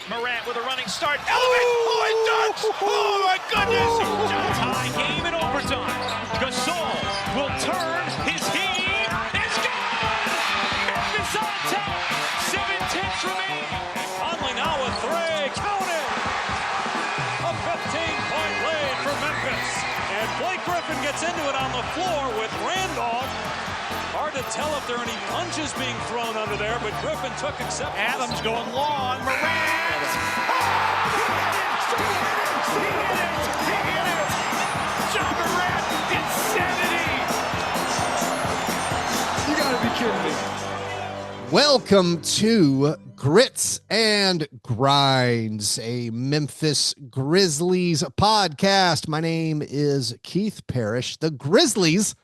Morant with a running start. Elevates. Oh, my goodness. Tie game in overtime. Gasol will turn. His heat is gone. Memphis on top. 7-10 remaining. Conley now with three. Count it. A 15-point lead for Memphis. And Blake Griffin gets into it on the floor with Randolph. Hard to tell if there are any punches being thrown under there, but Griffin took acceptance. Adams going long. Morant. He hit it. Ja Morant. Insanity. You gotta be kidding me. Welcome to Grits and Grinds, a Memphis Grizzlies podcast. My name is Keith Parrish. The Grizzlies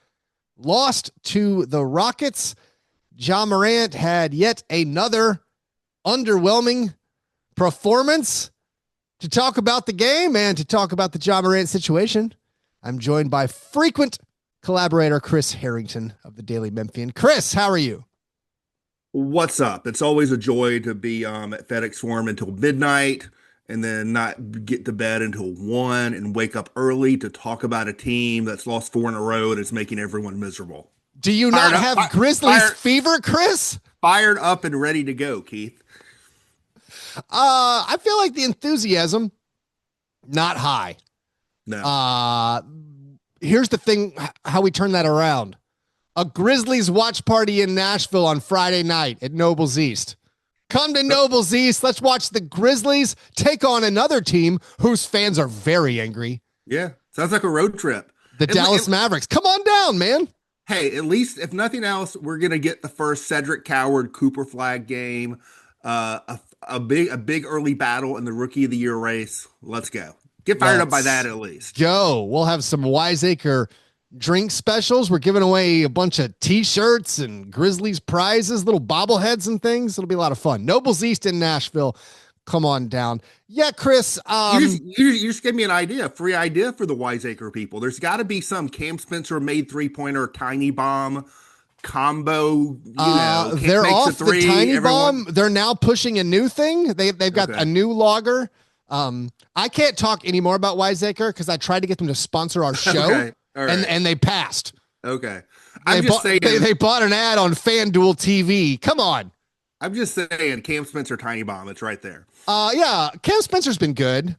lost to the Rockets. Ja Morant had yet another underwhelming performance. To talk about the game and to talk about the Ja Morant situation, I'm joined by frequent collaborator Chris Herrington of the Daily Memphian. Chris, how are you? What's up? It's always a joy to be at FedEx Forum until midnight and then not get to bed until 1 and wake up early to talk about a team that's lost 4 in a row and is making everyone miserable. Do you not have Grizzlies fever, Chris? Fired up and ready to go, Keith. I feel like the enthusiasm, not high. No. Here's the thing, how we turn that around. A Grizzlies watch party in Nashville on Friday night at Nobles East. Come to Nobles East. Let's watch the Grizzlies take on another team whose fans are very angry. Yeah. Sounds like a road trip. The Dallas Mavericks. Come on down, man. Hey, at least if nothing else, we're going to get the first Cedric Coward Cooper Flag game. A big early battle in the Rookie of the Year race. Let's go. Get fired up by that at least. Go. We'll have some Wiseacre drink specials. We're giving away a bunch of t-shirts and Grizzlies prizes, little bobbleheads and things. It'll be a lot of fun. Nobles East in Nashville. Come on down. Yeah, Chris. You just gave me an idea, a free idea for the Wiseacre people. There's got to be some Cam Spencer made three-pointer, tiny bomb combo. They're off the tiny bomb. They're now pushing a new thing. They've got a new logger. I can't talk anymore about Wiseacre because I tried to get them to sponsor our show. Okay. All right. And they passed. Okay. They bought an ad on FanDuel TV. Come on. I'm just saying, Cam Spencer, tiny bomb. It's right there. Yeah. Cam Spencer's been good.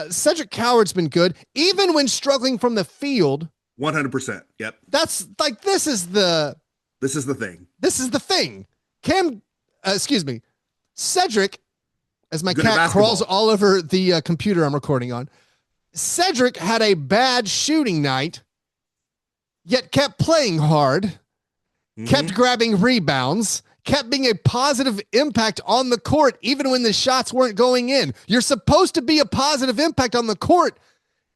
Cedric Coward's been good. Even when struggling from the field. 100%. Yep. That's like, this is the thing. Cedric, as my cat crawls all over the computer I'm recording on. Cedric had a bad shooting night, yet kept playing hard, kept grabbing rebounds, kept being a positive impact on the court, even when the shots weren't going in. You're supposed to be a positive impact on the court,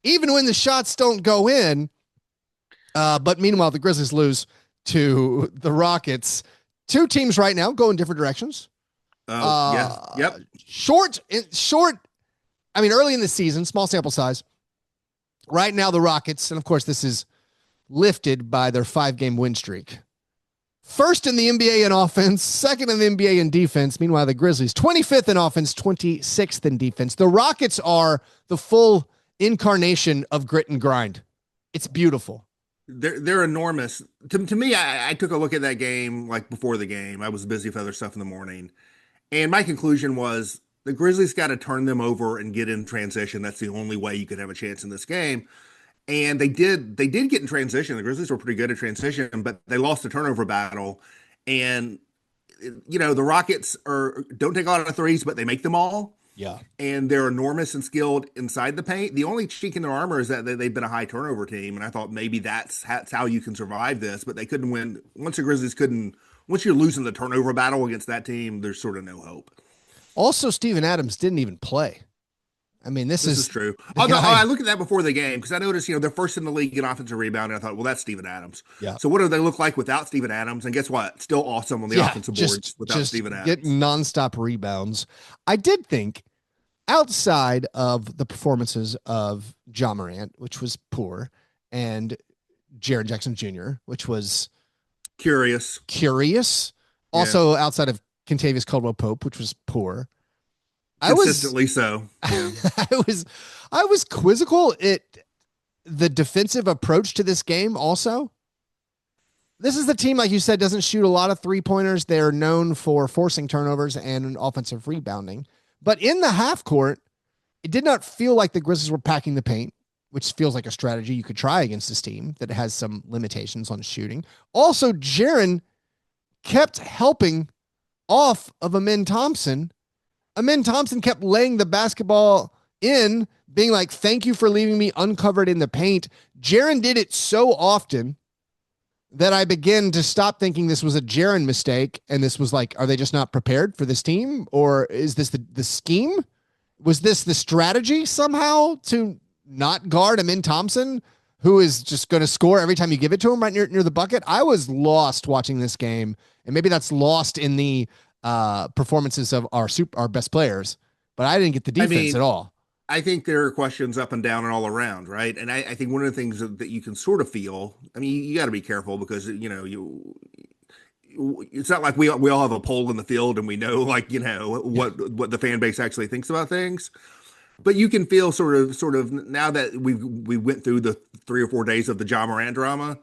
even when the shots don't go in. But meanwhile, the Grizzlies lose to the Rockets. Two teams right now go in different directions. Yep. Short. I mean, early in the season, small sample size. Right now, the Rockets, and of course, this is lifted by their 5-game win streak. First in the NBA in offense, second in the NBA in defense. Meanwhile, the Grizzlies, 25th in offense, 26th in defense. The Rockets are the full incarnation of grit and grind. It's beautiful. They're enormous. To me, I took a look at that game like before the game. I was busy with other stuff in the morning. And my conclusion was the Grizzlies got to turn them over and get in transition. That's the only way you could have a chance in this game. And they did get in transition. The Grizzlies were pretty good at transition, but they lost the turnover battle. And, the Rockets don't take a lot of threes, but they make them all. Yeah. And they're enormous and skilled inside the paint. The only cheek in their armor is that they've been a high turnover team. And I thought maybe that's how you can survive this, but they couldn't win. Once you're losing the turnover battle against that team, there's sort of no hope. Also, Steven Adams didn't even play. I mean, this is true. I look at that before the game because I noticed, they're first in the league in offensive rebound. And I thought, well, that's Steven Adams. Yeah. So what do they look like without Steven Adams? And guess what? Still awesome on the offensive boards without Steven Adams. Getting nonstop rebounds. I did think outside of the performances of Ja Morant, which was poor, and Jaren Jackson Jr., which was curious. Also outside of Kentavious Caldwell-Pope, which was poor. Consistently so. Yeah. I was quizzical at the defensive approach to this game also. This is the team, like you said, doesn't shoot a lot of 3-pointers. They're known for forcing turnovers and offensive rebounding. But in the half court, it did not feel like the Grizzlies were packing the paint, which feels like a strategy you could try against this team that has some limitations on shooting. Also, Jaren kept helping off of Amin Thompson. Amin Thompson kept laying the basketball in, being like, thank you for leaving me uncovered in the paint. Jaren did it so often that I began to stop thinking this was a Jaren mistake. And this was like, are they just not prepared for this team? Or is this the scheme? Was this the strategy somehow to not guard Amin Thompson, who is just going to score every time you give it to him right near the bucket? I was lost watching this game, and maybe that's lost in the performances of our best players, but I didn't get the defense at all. I think there are questions up and down and all around, right? And I think one of the things that you can sort of feel, I mean, you got to be careful because, it's not like we all have a poll in the field and we know, like, what the fan base actually thinks about things. But you can feel sort of now that we went through the 3 or 4 days of the Ja Morant drama,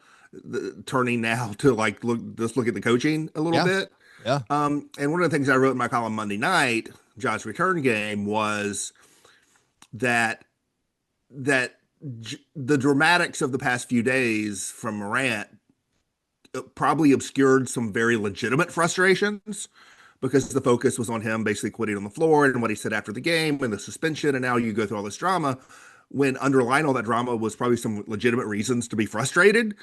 turning now to like look at the coaching a little bit. Yeah. And one of the things I wrote in my column Monday night, Ja's return game, was that the dramatics of the past few days from Morant probably obscured some very legitimate frustrations because the focus was on him basically quitting on the floor and what he said after the game and the suspension. And now you go through all this drama when underlying all that drama was probably some legitimate reasons to be frustrated.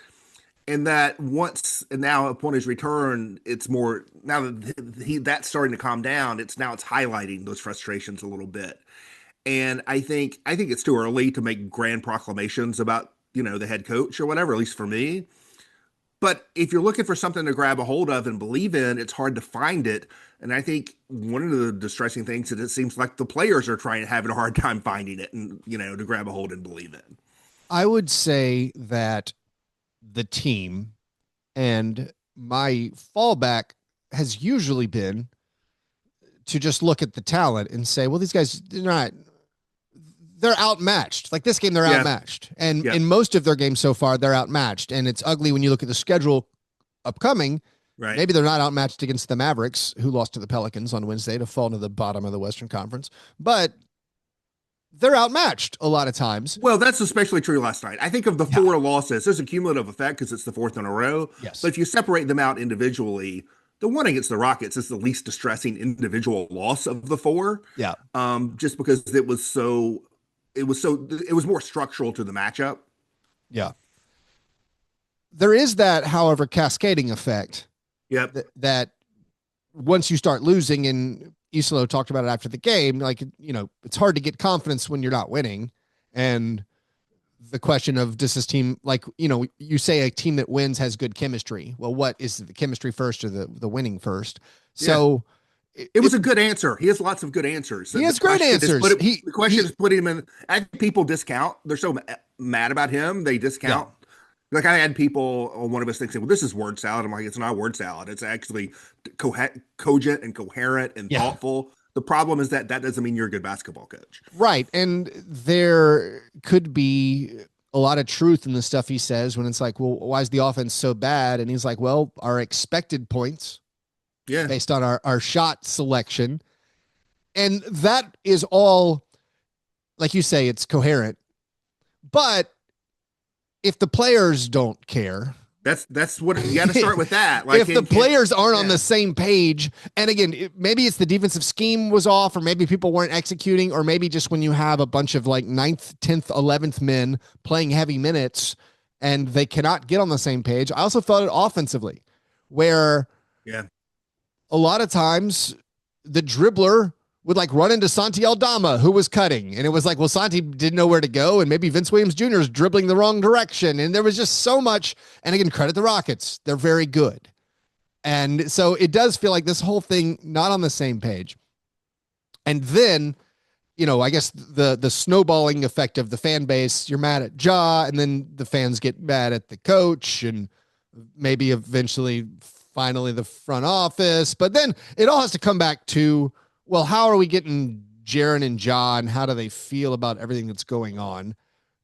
And that now upon his return, it's more now that that's starting to calm down. It's highlighting those frustrations a little bit. And I think it's too early to make grand proclamations about, the head coach or whatever, at least for me. But if you're looking for something to grab a hold of and believe in, it's hard to find it. And I think one of the distressing things is it seems like the players are having a hard time finding it and, to grab a hold and believe in. I would say that the team, and my fallback has usually been to just look at the talent and say, well, these guys, they're outmatched. Like this game, they're outmatched. And in most of their games so far, they're outmatched. And it's ugly when you look at the schedule upcoming. Right. Maybe they're not outmatched against the Mavericks, who lost to the Pelicans on Wednesday to fall to the bottom of the Western Conference. But they're outmatched a lot of times. Well, that's especially true last night. I think of the 4 losses, there's a cumulative effect because it's the 4th in a row. Yes. But if you separate them out individually, the one against the Rockets is the least distressing individual loss of the 4. Yeah. Just because it was more structural to the matchup. Yeah. There is that, however, cascading effect. Yep. That once you start losing, and Isolo talked about it after the game, like, it's hard to get confidence when you're not winning. And the question of, does this team, like, you say a team that wins has good chemistry. Well, what is the chemistry first or the winning first? So it was a good answer. He has lots of good answers. He has great answers. The question is putting him in. I think people discount. They're so mad about him. They discount. Yeah. Like I had people on one of us saying, well, this is word salad. I'm like, it's not word salad. It's actually cogent and coherent and thoughtful. The problem is that doesn't mean you're a good basketball coach. Right. And there could be a lot of truth in the stuff he says when it's like, well, why is the offense so bad? And he's like, well, our expected points based on our shot selection. And that is all, like you say, it's coherent. But if the players don't care, that's what you got to start with that. Like if the players aren't on the same page, and again, maybe it's the defensive scheme was off, or maybe people weren't executing, or maybe just when you have a bunch of like 9th, 10th, 11th men playing heavy minutes and they cannot get on the same page. I also felt it offensively, where a lot of times the dribbler would like run into Santi Aldama, who was cutting. And it was like, well, Santi didn't know where to go. And maybe Vince Williams Jr. is dribbling the wrong direction. And there was just so much. And again, credit the Rockets. They're very good. And so it does feel like this whole thing, not on the same page. And then, I guess the snowballing effect of the fan base, you're mad at Ja, and then the fans get mad at the coach, and maybe eventually, finally the front office. But then it all has to come back to, well, how are we getting Jaren and John, how do they feel about everything that's going on?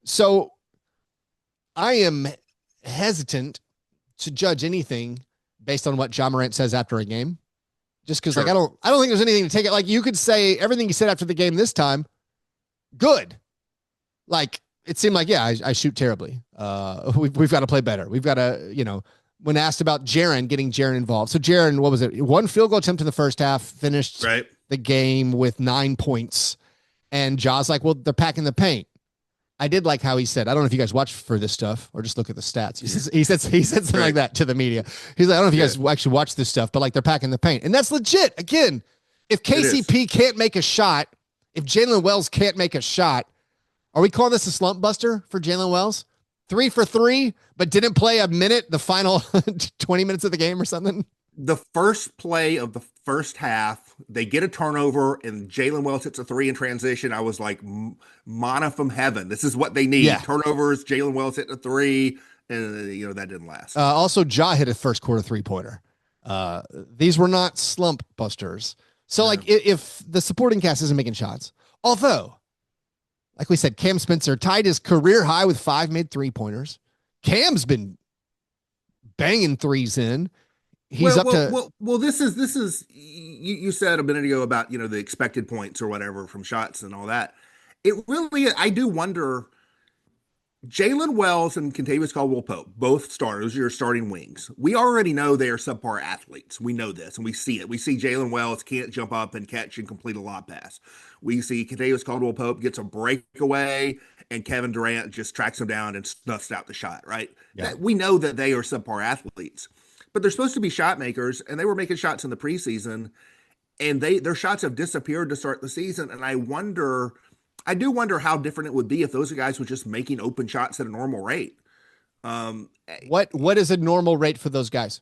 So I am hesitant to judge anything based on what Ja Morant says after a game. Just because, like, I don't think there's anything to take it. Like, you could say everything he said after the game this time, good. Like, it seemed like, yeah, I shoot terribly. We've got to play better. We've got to, when asked about getting Jaren involved. So Jaren, what was it? One field goal attempt in the first half, finished the game with 9 points. And Ja's like, well, they're packing the paint. I did like how he said, I don't know if you guys watch for this stuff or just look at the stats. He said something like that to the media. He's like, I don't know if you guys actually watch this stuff, but like they're packing the paint. And that's legit. Again, if KCP can't make a shot, if Jalen Wells can't make a shot, are we calling this a slump buster for Jalen Wells? 3 for 3, but didn't play a minute, the final 20 minutes of the game or something? The first play of the first half, they get a turnover and Jalen Wells hits a 3 in transition. I was like, manna from heaven. This is what they need. Yeah. Turnovers, Jalen Wells hit a 3, and that didn't last. Also, Ja hit a first quarter 3-pointer. These were not slump busters. So, like, if the supporting cast isn't making shots, although, like we said, Cam Spencer tied his career high with 5 mid 3-pointers. Cam's been banging threes in. He's up to. Well, this is you said a minute ago about, the expected points or whatever from shots and all that. It really, I do wonder, Jalen Wells and Kentavious Caldwell-Pope, both starters, your starting wings. We already know they are subpar athletes. We know this and we see it. We see Jalen Wells can't jump up and catch and complete a lob pass. We see Kentavious Caldwell-Pope gets a breakaway and Kevin Durant just tracks him down and snuffs out the shot, right? Yeah. We know that they are subpar athletes. But they're supposed to be shot makers, and they were making shots in the preseason, and their shots have disappeared to start the season. And I do wonder how different it would be if those guys were just making open shots at a normal rate. What is a normal rate for those guys?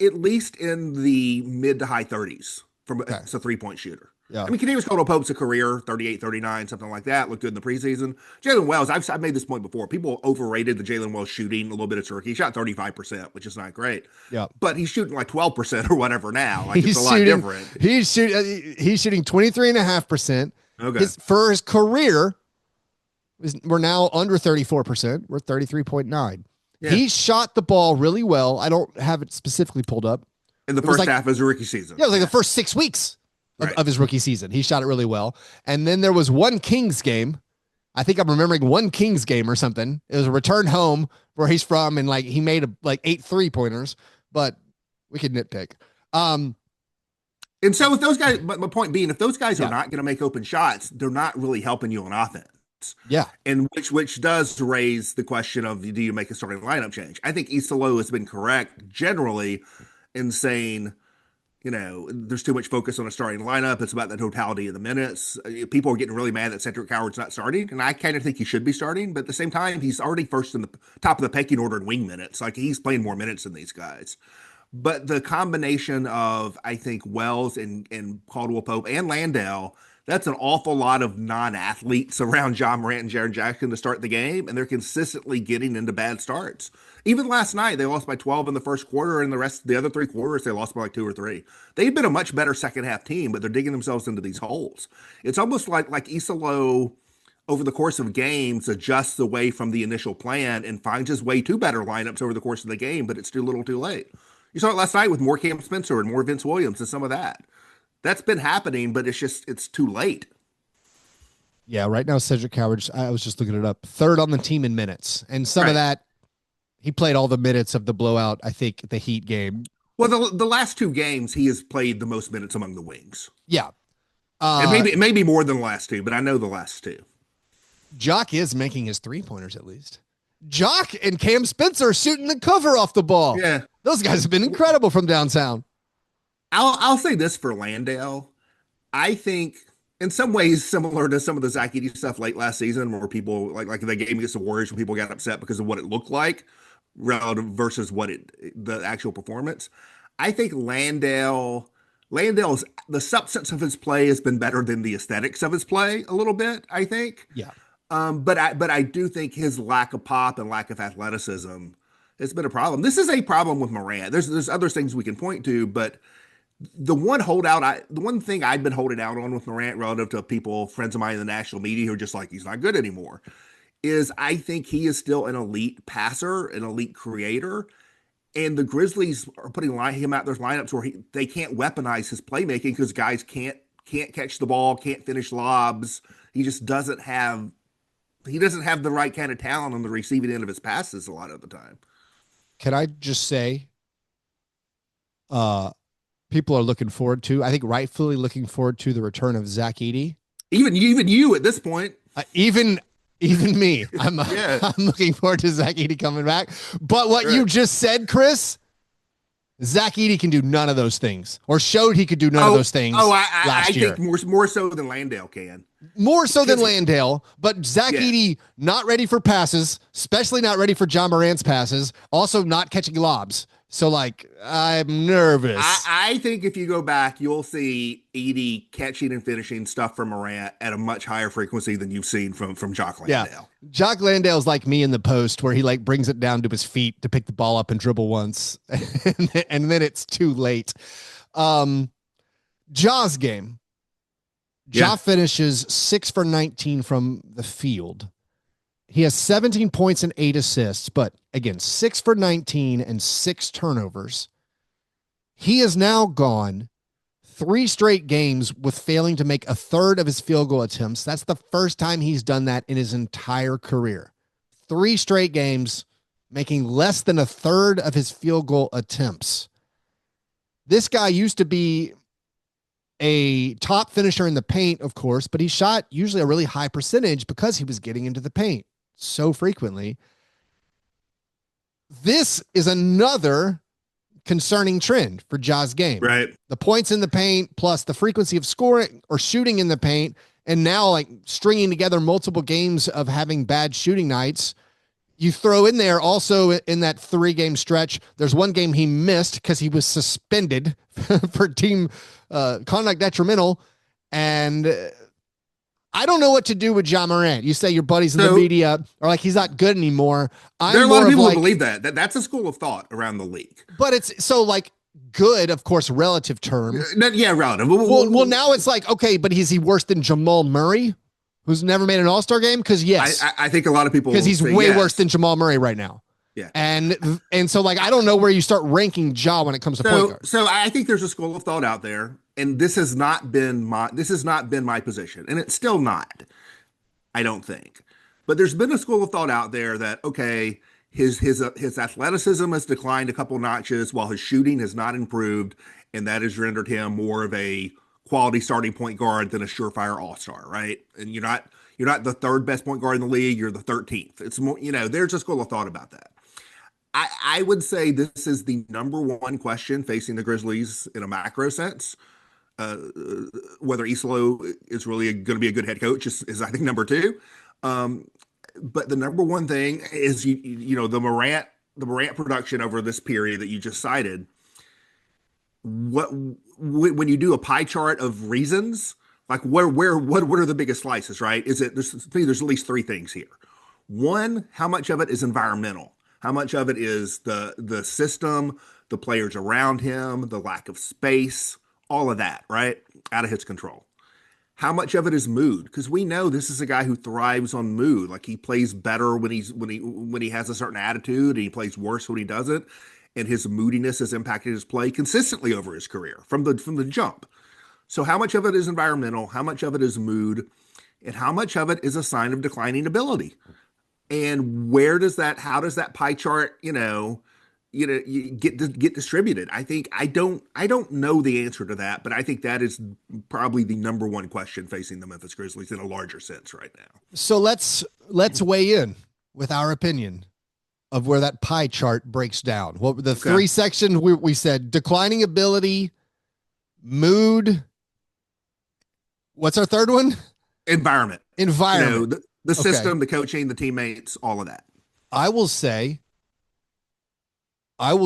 At least in the mid to high 30s as a 3-point shooter. Yeah. I mean, Kentavious Caldwell-Pope's a career 38, 39, something like that. Looked good in the preseason. Jalen Wells, I've made this point before. People overrated the Jalen Wells shooting a little bit of turkey. He shot 35%, which is not great. Yeah. But he's shooting like 12% or whatever now. Like, it's a lot different. He's shooting 23.5%. Okay. For his career, we're now under 34%. We're 33.9. Yeah. He shot the ball really well. I don't have it specifically pulled up. In the first half of his rookie season. Yeah, it was like the first 6 weeks. Of his rookie season. He shot it really well. And then there was one Kings game. I think I'm remembering one Kings game or something. It was a return home where he's from, and like he made 8 3-pointers, but we could nitpick. And so if those guys, but my point being, if those guys are not going to make open shots, they're not really helping you on offense. Yeah. And which does raise the question of, do you make a starting lineup change? I think Isalo has been correct generally in saying, there's too much focus on a starting lineup. It's about the totality of the minutes. People are getting really mad that Cedric Howard's not starting, and I kind of think he should be starting. But at the same time, he's already first in the top of the pecking order in wing minutes. Like, he's playing more minutes than these guys. But the combination of, I think, Wells and Caldwell-Pope and Landale, that's an awful lot of non-athletes around Ja Morant and Jaren Jackson to start the game, and they're consistently getting into bad starts. Even last night, they lost by 12 in the first quarter, and the other 3 quarters, they lost by like 2 or 3. They've been a much better second half team, but they're digging themselves into these holes. It's almost like Isalo, over the course of games, adjusts away from the initial plan and finds his way to better lineups over the course of the game, but it's too little too late. You saw it last night with more Cam Spencer and more Vince Williams and some of that. That's been happening, but it's too late. Yeah, right now, Cedric Howard, I was just looking it up, 3rd on the team in minutes. And some of that, he played all the minutes of the blowout, I think, the Heat game. Well, the last 2 games, he has played the most minutes among the wings. Yeah. It may be more than the last 2, but I know the last 2. Jock is making his 3-pointers at least. Jock and Cam Spencer are shooting the cover off the ball. Yeah. Those guys have been incredible from downtown. I'll say this for Landale. I think in some ways similar to some of the Zach Edey stuff late last season, where people like the game against the Warriors, when people got upset because of what it looked like relative versus the actual performance. I think Landale's the substance of his play has been better than the aesthetics of his play a little bit, I think. Yeah. But I do think his lack of pop and lack of athleticism has been a problem. This is a problem with Morant. There's other things we can point to, but The one thing I've been holding out on with Morant relative to friends of mine in the national media who are just like, he's not good anymore, is I think he is still an elite passer, an elite creator. And the Grizzlies are putting him out there's lineups where they can't weaponize his playmaking because guys can't catch the ball, can't finish lobs. He just doesn't have the right kind of talent on the receiving end of his passes a lot of the time. Can I just say, people are looking forward to, I think rightfully looking forward to the return of Zach Edey. Even you at this point. Even me. I'm looking forward to Zach Edey coming back. But what you just said, Chris, Zach Edey can do none of those things, or showed he could do none of those things last year. I think more so than Landale can. More so than Landale, but Zach Edey not ready for passes, especially not ready for Ja Morant's passes, also not catching lobs. So, like, I'm nervous. I think if you go back, you'll see Edey catching and finishing stuff from Morant at a much higher frequency than you've seen from Jock Landale. Yeah. Jock Landale's like me in the post where he like brings it down to his feet to pick the ball up and dribble once, and then it's too late. Ja's game. Ja finishes 6 for 19 from the field. He has 17 points and 8 assists, but again, 6 for 19 and 6 turnovers. He has now gone 3 straight games with failing to make a third of his field goal attempts. That's the first time he's done that in his entire career. 3 straight games making less than a third of his field goal attempts. This guy used to be a top finisher in the paint, of course, but he shot usually a really high percentage because he was getting into the paint so frequently. This is another concerning trend for Ja's game. Right. The points in the paint plus the frequency of scoring or shooting in the paint, and now like stringing together multiple games of having bad shooting nights. You throw in there also in that 3-game stretch, there's one game he missed because he was suspended for team conduct detrimental. And I don't know what to do with Ja Morant. You say your buddies in the media are like, he's not good anymore. There are a lot of people who believe that's a school of thought around the league. But it's so like good, of course, relative term. Yeah, relative. Well, now it's like, okay, but is he worse than Jamal Murray, who's never made an All-Star game? Because yes, I think a lot of people, because he's way worse than Jamal Murray right now. Yeah. And so like, I don't know where you start ranking Ja when it comes to point guard. So I think there's a school of thought out there, and this has not been my position, and it's still not, I don't think. But there's been a school of thought out there that, okay, his athleticism has declined a couple notches while his shooting has not improved, and that has rendered him more of a quality starting point guard than a surefire all-star, right? And you're not the 3rd best point guard in the league, you're the 13th. It's more, there's a school of thought about that. I would say this is the number one question facing the Grizzlies in a macro sense. Whether Islo is really going to be a good head coach is I think number 2. But the number one thing is the Morant production over this period that you just cited. When you do a pie chart of reasons, like what are the biggest slices, right? There's at least 3 things here. One, how much of it is environmental? How much of it is the system, the players around him, the lack of space, all of that, right? Out of his control. How much of it is mood? Because we know this is a guy who thrives on mood. Like he plays better when he has a certain attitude, and he plays worse when he doesn't. And his moodiness has impacted his play consistently over his career from the jump. So how much of it is environmental? How much of it is mood? And how much of it is a sign of declining ability? And how does that pie chart, you get distributed? I don't know the answer to that, but I think that is probably the number one question facing the Memphis Grizzlies in a larger sense right now. So let's weigh in with our opinion of where that pie chart breaks down. What were the 3 sections we said? Declining ability, mood. What's our third one? Environment. The system, the coaching, the teammates, all of that. I will say I'm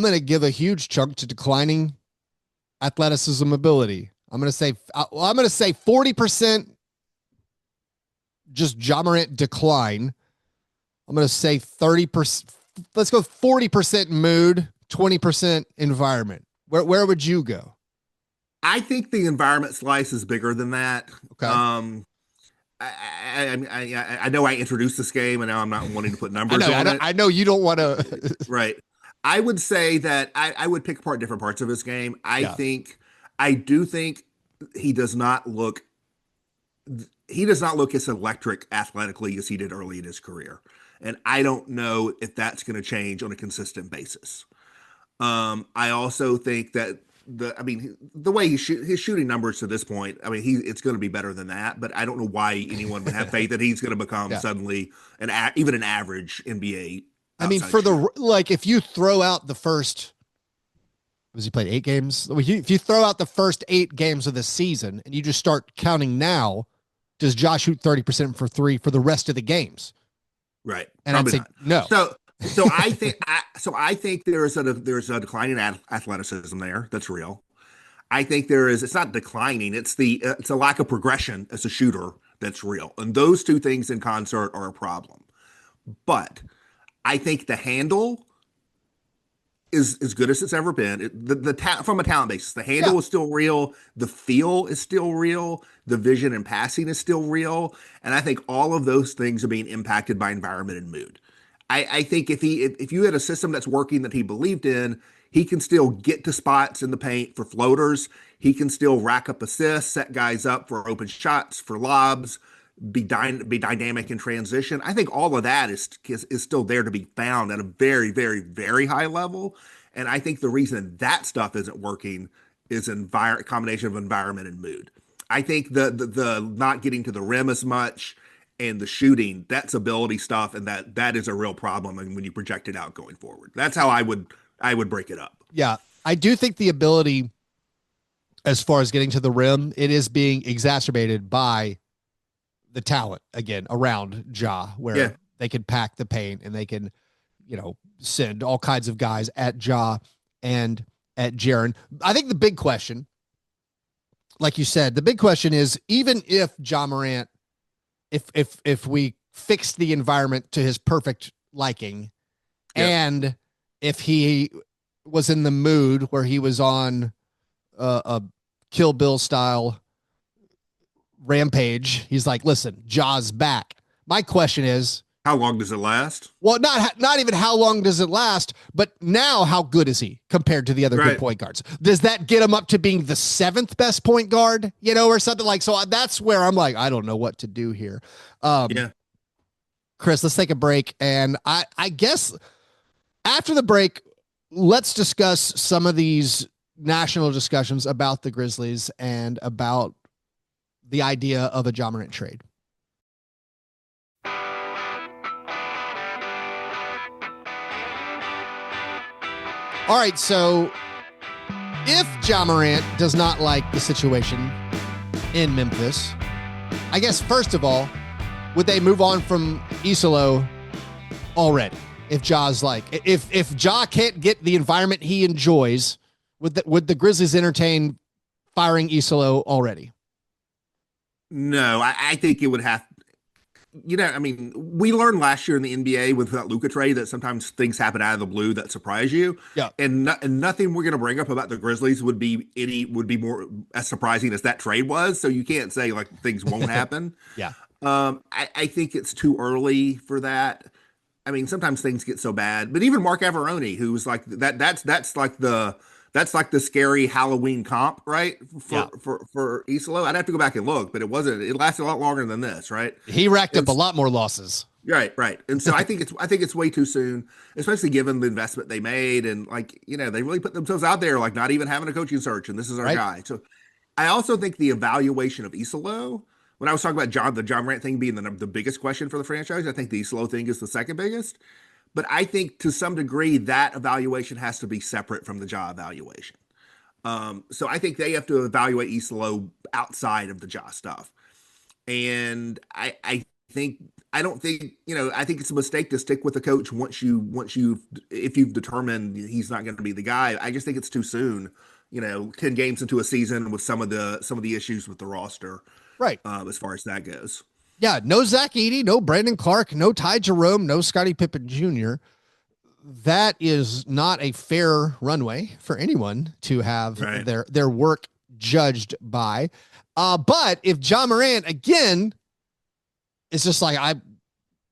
going to give a huge chunk to declining athleticism ability. I'm going to say 40% just Ja Morant decline. I'm going to say 30%. Let's go 40% mood, 20% environment, where would you go? I think the environment slice is bigger than that. Okay. I know I introduced this game and now I'm not wanting to put numbers on it. I know you don't want to. Right. I would say that I would pick apart different parts of his game. I do think he does not look as electric athletically as he did early in his career. And I don't know if that's going to change on a consistent basis. I also think that the way his shooting numbers to this point, it's going to be better than that, but I don't know why anyone would have faith that he's going to become suddenly even an average NBA. If you throw out the first, was he played 8 games? If you throw out the first 8 games of the season and you just start counting now, does Ja shoot 30% for 3 for the rest of the games? Right. And I'd say no. So I think there's a decline in athleticism there. That's real. I think it's not declining. It's a lack of progression as a shooter. That's real. And those two things in concert are a problem. But I think the handle is as good as it's ever been. From a talent basis, the handle is still real. The feel is still real. The vision and passing is still real. And I think all of those things are being impacted by environment and mood. I think if you had a system that's working that he believed in, he can still get to spots in the paint for floaters. He can still rack up assists, set guys up for open shots, for lobs, be dynamic in transition. I think all of that is still there to be found at a very, very, very high level. And I think the reason that stuff isn't working is a combination of environment and mood. I think the not getting to the rim as much and the shooting, that's ability stuff, and that is a real problem. And when you project it out going forward, that's how I would break it up. Yeah, I do think the ability, as far as getting to the rim, it is being exacerbated by the talent again around Ja, where they can pack the paint and they can, send all kinds of guys at Ja and at Jaren. I think the big question, like you said, is even if Ja Morant, if we fixed the environment to his perfect liking, and if he was in the mood where he was on a Kill Bill style rampage, he's like, listen, Ja's back. My question is, how long does it last? Well, not even how long does it last, but now how good is he compared to the other good point guards? Does that get him up to being the 7th best point guard, or something like? So that's where I'm like, I don't know what to do here. Chris, let's take a break, and I guess after the break, let's discuss some of these national discussions about the Grizzlies and about the idea of a Ja Morant trade. All right, so if Ja Morant does not like the situation in Memphis, I guess first of all, would they move on from Isolo already? If Ja's like, if Ja can't get the environment he enjoys, would the Grizzlies entertain firing Isolo already? No, I think it would have. We learned last year in the NBA with that Luka trade that sometimes things happen out of the blue that surprise you. Yeah. And nothing we're going to bring up about the Grizzlies would be more as surprising as that trade was. So you can't say like things won't happen. Yeah. I think it's too early for that. Sometimes things get so bad, but even Mark Averoni, who's like that's like the scary Halloween comp, right? For Isolo. I'd have to go back and look, but it lasted a lot longer than this, right? He racked up a lot more losses. Right. And so I think it's way too soon, especially given the investment they made and they really put themselves out there, like not even having a coaching search, and this is our guy. So I also think the evaluation of Isolo, when I was talking about the Ja Morant thing being the biggest question for the franchise, I think the Isolo thing is the second biggest. But I think to some degree that evaluation has to be separate from the Ja evaluation. So I think they have to evaluate Isolo outside of the Ja stuff. And I think it's a mistake to stick with the coach if you've determined he's not going to be the guy. I just think it's too soon. 10 games into a season with some of the issues with the roster. Right. As far as that goes. Yeah, no Zach Edey, no Brandon Clark, no Ty Jerome, no Scottie Pippen Jr. that is not a fair runway for anyone to have their work judged by. But if Ja Morant again is just like,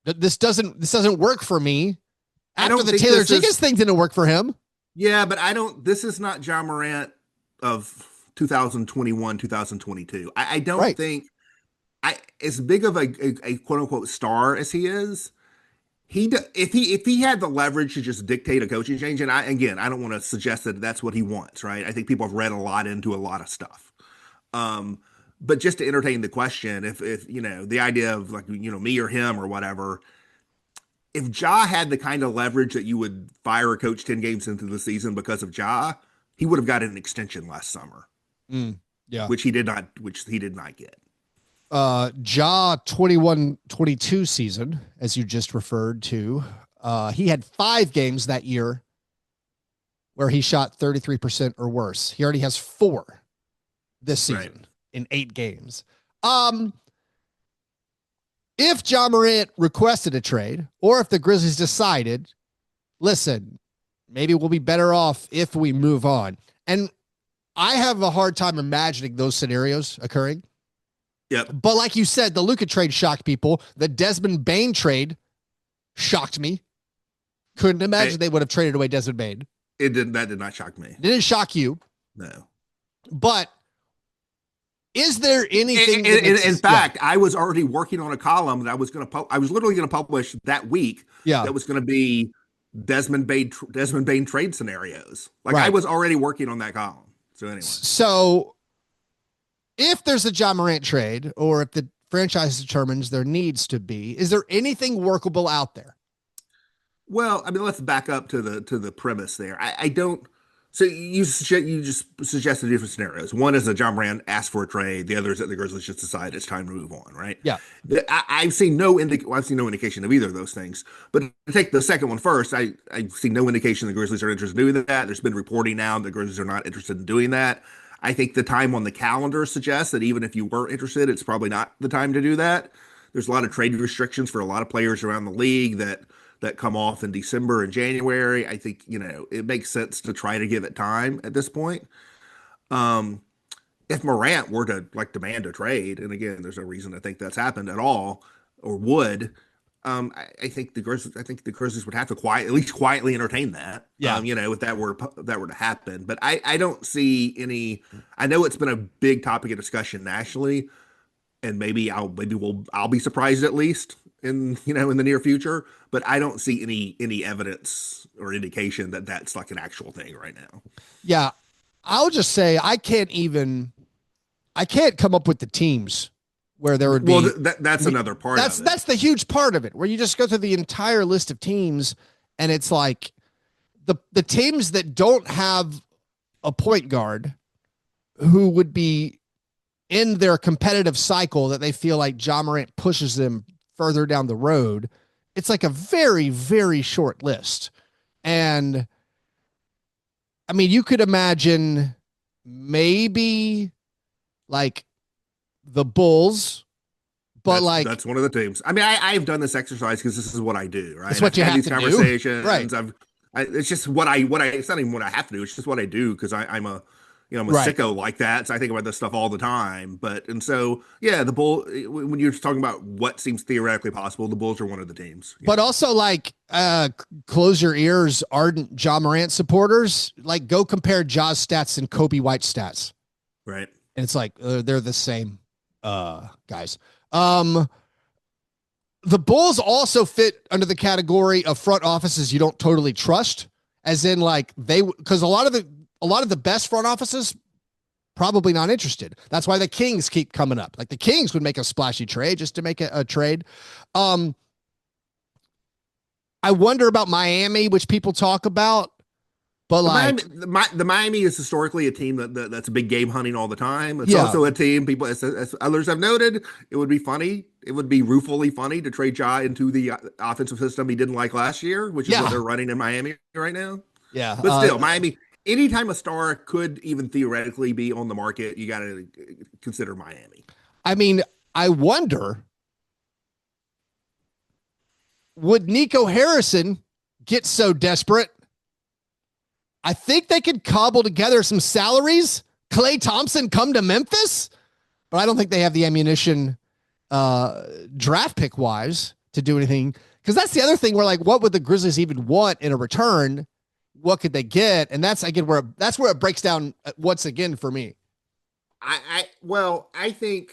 this doesn't work for me. After the Taylor Jenkins thing didn't work for him. Yeah, but this is not Ja Morant of 2021, 2022. I don't think as big of a quote unquote star as he is, if he had the leverage to just dictate a coaching change, and I don't want to suggest that that's what he wants, right? I think people have read a lot into a lot of stuff. But just to entertain the question, if the idea of like, me or him or whatever, if Ja had the kind of leverage that you would fire a coach 10 games into the season because of Ja, he would have got an extension last summer. Which he did not get. Ja 21-22 season, as you just referred to, he had 5 games that year where he shot 33% or worse. He already has 4 this season in 8 games. If Ja Morant requested a trade, or if the Grizzlies decided, listen, maybe we'll be better off if we move on. And I have a hard time imagining those scenarios occurring. Yep. But like you said, the Luka trade shocked people. The Desmond Bane trade shocked me. Couldn't imagine they would have traded away Desmond Bane. That did not shock me. It didn't shock you. No. But is there anything? In fact, I was already working on a column that I was literally going to publish that week. Yeah. That was going to be Desmond Bane trade scenarios. Like I was already working on that column. So anyway. So if there's a Ja Morant trade, or if the franchise determines there needs to be, is there anything workable out there? Well, I mean, let's back up to the premise there. I don't. So you just suggested different scenarios. One is that Ja Morant asked for a trade. The other is that the Grizzlies just decide it's time to move on, right? Yeah. I've seen no indication of either of those things. But to take the second one first, I've seen no indication the Grizzlies are interested in doing that. There's been reporting now that the Grizzlies are not interested in doing that. I think the time on the calendar suggests that even if you were interested, it's probably not the time to do that. There's a lot of trade restrictions for a lot of players around the league that come off in December and January. I think, it makes sense to try to give it time at this point. If Morant were to demand a trade, and again, there's no reason to think that's happened at all or would, I think the Grizzlies would have to at least quietly entertain that. Yeah. If that were to happen. But I don't see any. I know it's been a big topic of discussion nationally, and maybe I'll be surprised at least in the near future. But I don't see any evidence or indication that that's like an actual thing right now. Yeah, I'll just say I can't come up with the teams where there would be. Well, that's another part of it. That's the huge part of it, where you just go through the entire list of teams, and it's like the teams that don't have a point guard who would be in their competitive cycle that they feel like Ja Morant pushes them further down the road. It's like a very, very short list. And I mean, you could imagine maybe like the Bulls, but that's one of the teams. I mean, I've done this exercise because this is what I do, right? It's what you have these to conversations. Do. Right. It's just what I, it's not even what I have to do. It's just what I do. Cause I'm a sicko like that. So I think about this stuff all the time, the Bull, when you're talking about what seems theoretically possible, the Bulls are one of the teams. But also close your ears, ardent Ja Morant supporters, go compare Ja's stats and Kobe White's stats. Right. And it's they're the same guys. The Bulls also fit under the category of front offices you don't totally trust, as in because a lot of the best front offices probably not interested. That's why the Kings keep coming up. The Kings would make a splashy trade just to make a trade. I wonder about Miami, which people talk about. But the Miami is historically a team that's a big game hunting all the time. It's also a team, people as others have noted, it would be funny. It would be ruefully funny to trade Ja into the offensive system he didn't like last year, which is what they're running in Miami right now. Yeah. But still, Miami, anytime a star could even theoretically be on the market, you got to consider Miami. I mean, I wonder, would Nico Harrison get so desperate, I think they could cobble together some salaries. Klay Thompson come to Memphis, but I don't think they have the ammunition draft pick wise to do anything. Because that's the other thing where, like, what would the Grizzlies even want in a return? What could they get? And that's again where it breaks down once again for me. I think,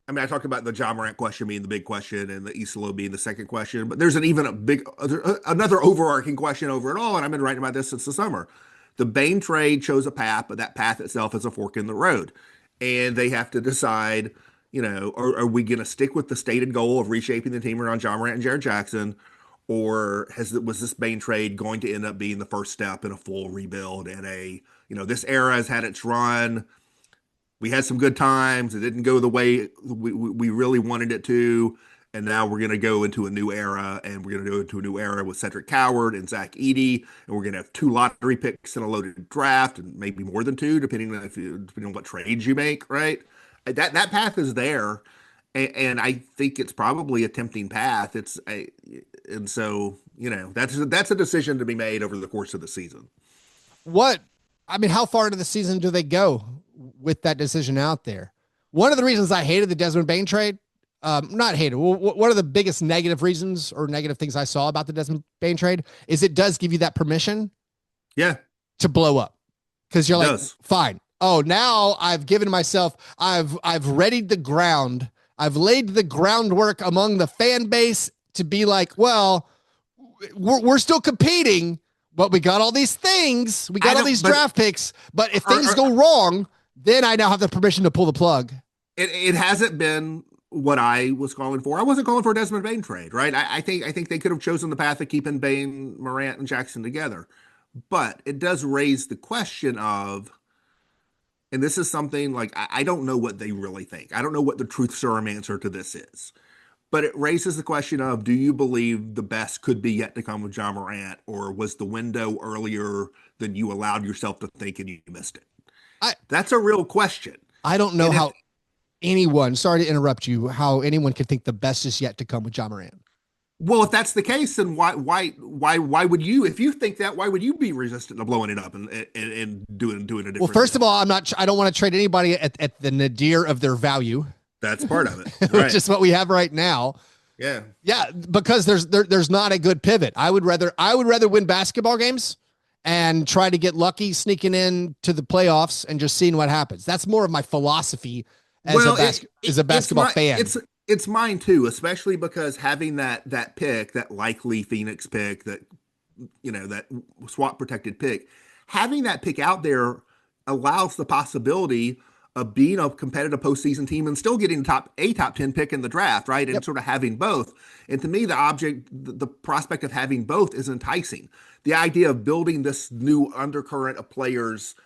I mean, I talked about the Ja Morant question being the big question and the Isolo being the second question, but there's another overarching question over it all. And I've been writing about this since the summer. The Bane trade chose a path, but that path itself is a fork in the road. And they have to decide, are we going to stick with the stated goal of reshaping the team around Ja Morant and Jaren Jackson? Or was this Bane trade going to end up being the first step in a full rebuild and this era has had its run. We had some good times. It didn't go the way we really wanted it to. And now we're going to go into a new era, and we're going to go into a new era with Cedric Coward and Zach Edey. And we're going to have 2 lottery picks in a loaded draft, and maybe more than 2, depending on what trades you make, right? That path is there. And I think it's probably a tempting path. And so, that's a decision to be made over the course of the season. How far into the season do they go with that decision out there? One of the reasons I hated the Desmond Bane trade, not hated, one of the biggest negative reasons or negative things I saw about the Desmond Bane trade is it does give you that permission to blow up. Because you're like, fine. Oh, now I've given myself, I've readied the ground. I've laid the groundwork among the fan base to be like, well, we're still competing, but we got all these things. We got all these draft picks. But if things go wrong, then I now have the permission to pull the plug. It hasn't been what I was calling for. I wasn't calling for a Desmond Bane trade, right? I think they could have chosen the path of keeping Bane, Morant, and Jackson together. But it does raise the question of, and this is something like, I don't know what they really think. I don't know what the truth serum answer to this is. But it raises the question of, do you believe the best could be yet to come with Ja Morant, or was the window earlier than you allowed yourself to think and you missed it? That's a real question. I don't know how anyone, sorry to interrupt you, how anyone could think the best is yet to come with Ja Morant. Well, if that's the case, then why would you, if you think that, why would you be resistant to blowing it up and doing a different? Well, first of all, I don't want to trade anybody at the nadir of their value. That's part of it, right. Which is what we have right now. Yeah, because there's not a good pivot. I would rather win basketball games and try to get lucky sneaking in to the playoffs and just seeing what happens. That's more of my philosophy as a basketball fan. It's mine too, especially because having that pick, that likely Phoenix pick, that swap protected pick, having that pick out there allows the possibility of being a competitive postseason team and still getting a top 10 pick in the draft, right? And sort of having both. And to me, the prospect of having both is enticing. The idea of building this new undercurrent of players,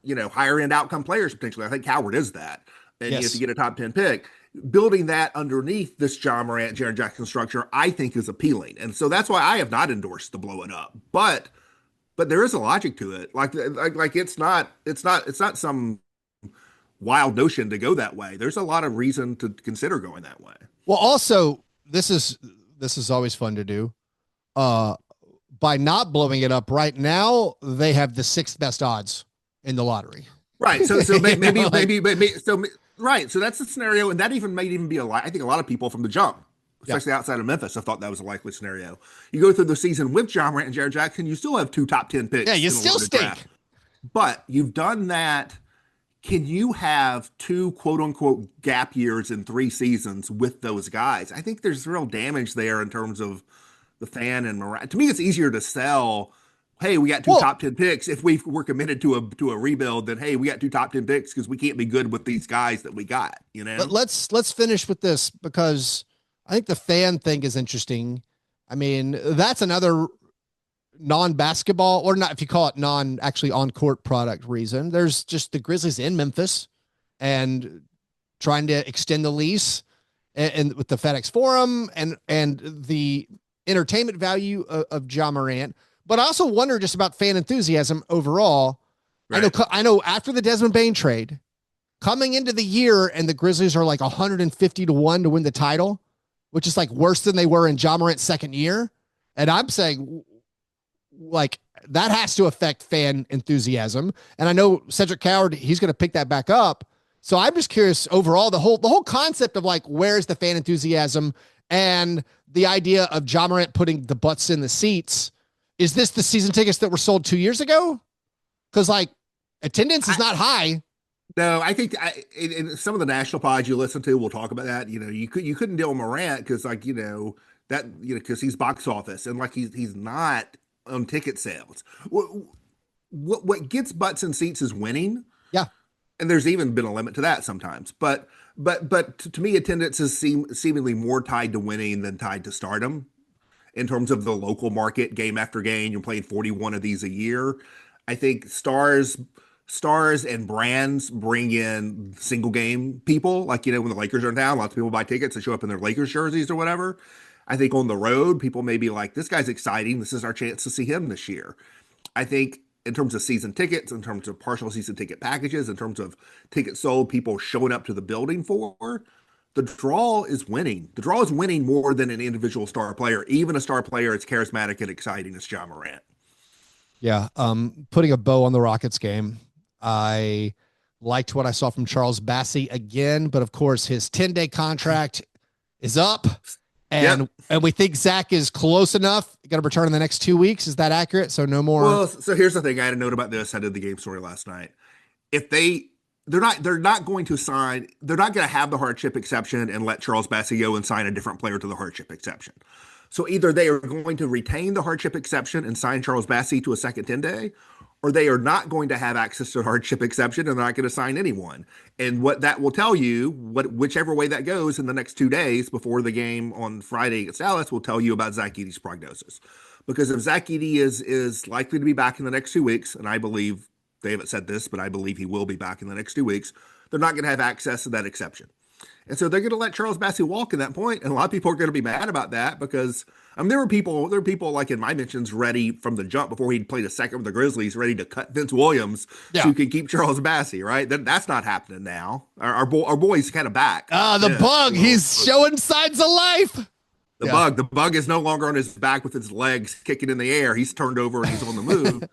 higher end outcome players potentially. I think Coward is that. And you have to get a top 10 pick. Building that underneath this Ja Morant, Jaren Jackson structure, I think is appealing. And so that's why I have not endorsed the blow it up. But there is a logic to it. Like it's not some wild notion to go that way. There's a lot of reason to consider going that way. Well, also, this is always fun to do. By not blowing it up right now, they have the 6th best odds in the lottery. Right. So maybe right. So that's the scenario. And that might even be I think a lot of people from the jump, especially outside of Memphis, have thought that was a likely scenario. You go through the season with Ja Morant and Jaren Jackson, you still have 2 top 10 picks. Yeah, you still stink. Draft. But you've done that. Can you have 2 quote unquote gap years in 3 seasons with those guys? I think there's real damage there in terms of the fan and morale. To me, it's easier to sell, hey, we got 2 top 10 picks. If we're committed to a rebuild, then hey, we got 2 top 10 picks because we can't be good with these guys that we got. But let's finish with this, because I think the fan thing is interesting. I mean, that's another non-basketball, or not, if you call it non-actually on-court product reason. There's just the Grizzlies in Memphis and trying to extend the lease and with the FedEx Forum and the entertainment value of Ja Morant. But I also wonder just about fan enthusiasm overall. Right. I know after the Desmond Bane trade, coming into the year, and the Grizzlies are like 150 to 1 to win the title, which is like worse than they were in Ja Morant's second year. And I'm saying, like, that has to affect fan enthusiasm. And I know Cedric Coward, he's going to pick that back up. So I'm just curious overall, the whole concept of like, where's the fan enthusiasm and the idea of Ja Morant putting the butts in the seats. Is this the season tickets that were sold 2 years ago? Because like attendance is not high. No, I think in some of the national pods you listen to, we'll talk about that. You couldn't deal with Morant because because he's box office and like he's not on ticket sales. What gets butts in seats is winning. Yeah, and there's even been a limit to that sometimes. But to me, attendance is seemingly more tied to winning than tied to stardom. In terms of the local market, game after game, you're playing 41 of these a year. I think stars and brands bring in single game people. Like, when the Lakers are in town, lots of people buy tickets and show up in their Lakers jerseys or whatever. I think on the road, people may be like, this guy's exciting. This is our chance to see him this year. I think in terms of season tickets, in terms of partial season ticket packages, in terms of tickets sold, people showing up to the building for, the draw is winning. The draw is winning more than an individual star player, even a star player as charismatic and exciting as Ja Morant. Yeah. Putting a bow on the Rockets game. I liked what I saw from Charles Bassey again, but of course his 10-day contract is up and we think Zach is close enough. Going to return in the next 2 weeks. Is that accurate? So no more. Well, so here's the thing. I had a note about this. I did the game story last night. If they're not going to have the hardship exception and let Charles Bassey go and sign a different player to the hardship exception. So either they are going to retain the hardship exception and sign Charles Bassey to a second 10-day, or they are not going to have access to the hardship exception and they're not going to sign anyone. And what that will tell you, whichever way that goes in the next 2 days before the game on Friday against Dallas, will tell you about Zach Edey's prognosis. Because if Zach Edey is likely to be back in the next 2 weeks, and I believe they haven't said this, but I believe he will be back in the next 2 weeks, they're not going to have access to that exception. And so they're going to let Charles Bassey walk at that point. And a lot of people are going to be mad about that because there were people like in my mentions ready from the jump before he'd played a second with the Grizzlies, ready to cut Vince Williams so you can keep Charles Bassey, right? That's not happening now. Our boy's kind of back. The bug, he's showing signs of life. The bug is no longer on his back with his legs kicking in the air. He's turned over and he's on the move.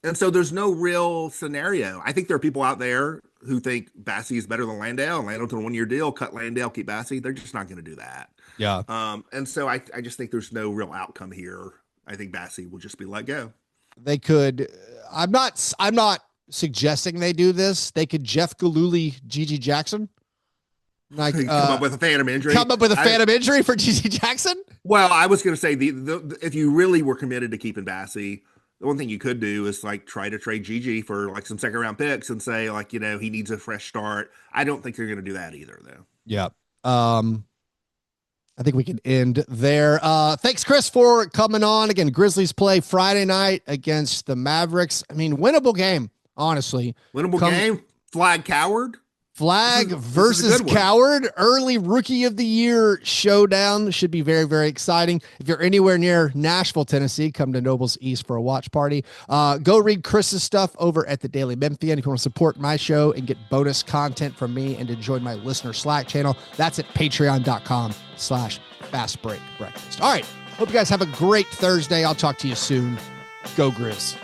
And so there's no real scenario. I think there are people out there who think Bassey is better than Landale and Landale to a 1-year deal, cut Landale, keep Bassey. They're just not going to do that. Yeah. And so I just think there's no real outcome here. I think Bassey will just be let go. They could, I'm not suggesting they do this. They could Jeff Gillooly, Gigi Jackson. Like come up with a phantom injury. Come up with a phantom injury for Gigi Jackson? Well, I was going to say if you really were committed to keeping Bassey, the one thing you could do is like try to trade Gigi for like some second round picks and say like, he needs a fresh start. I don't think they're going to do that either though. Yeah. I think we can end there. Thanks Chris for coming on again. Grizzlies play Friday night against the Mavericks. I mean, winnable game, honestly. Winnable game. Flag Coward. Flag versus Coward, early rookie of the year showdown. Should be very, very exciting. If you're anywhere near Nashville, Tennessee, come to Nobles East for a watch party. Go read Chris's stuff over at the Daily Memphian. If you want to support my show and get bonus content from me and to join my listener Slack channel, that's at patreon.com/fastbreakbreakfast. All right. Hope you guys have a great Thursday. I'll talk to you soon. Go Grizz.